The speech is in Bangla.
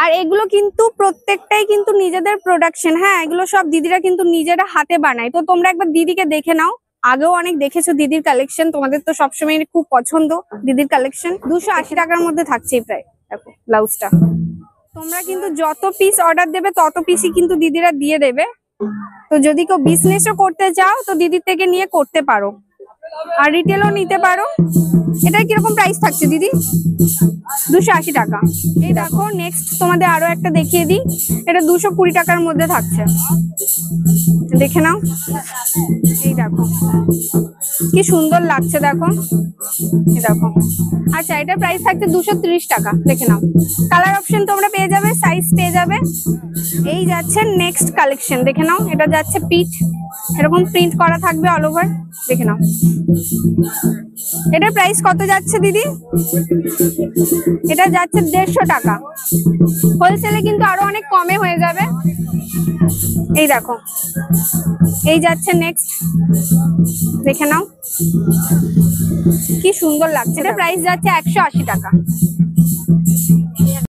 আর এগুলো কিন্তু প্রত্যেকটাই কিন্তু নিজেদের প্রোডাকশন। হ্যাঁ, এগুলো সব দিদিরা কিন্তু নিজেরা হাতে বানায়। তো তোমরা একবার দিদিকে দেখে নাও, আগেও অনেক দেখেছো দিদির কালেকশন, তোমাদের তো সবসময় খুব পছন্দ দিদির কালেকশন। 280 টাকার মধ্যে থাকছে প্রায়। দেখো ব্লাউজটা, তোমরা কিন্তু যত পিস অর্ডার দেবে তত পিসই কিন্তু দিদিরা দিয়ে দেবে। তো যদি কেউ বিজনেসও করতে চাও তো দিদির থেকে নিয়ে করতে পারো, আর রিটেলও নিতে পারো। এটা কিরকম প্রাইস থাকছে দিদি? 280 টাকা। এই দেখো নেক্সট তোমাদের আরো একটা দেখিয়ে দিই, এটা 220 টাকার মধ্যে থাকছে, দেখে নাও। এই দেখো কি সুন্দর লাগছে, দেখো এই দেখো। আচ্ছা, এটা প্রাইস থাকছে 230 টাকা, দেখে নাও। কালার অপশন তোমরা পেয়ে যাবে, সাইজ পেয়ে যাবে। এই যাচ্ছে নেক্সট কালেকশন, দেখে নাও। এটা যাচ্ছে পিচ, এরকম প্রিন্ট করা থাকবে অল ওভার, দেখে নাও। এটার প্রাইস কত যাচ্ছে দিদি? এটা যাচ্ছে 150 টাকা। হোলসেলে কিন্তু আরো অনেক কমে হয়ে যাবে। এই দেখো, এই যাচ্ছে নেক্সট, দেখে নাও কি সুন্দর লাগছে। এটা প্রাইস যাচ্ছে 180 টাকা।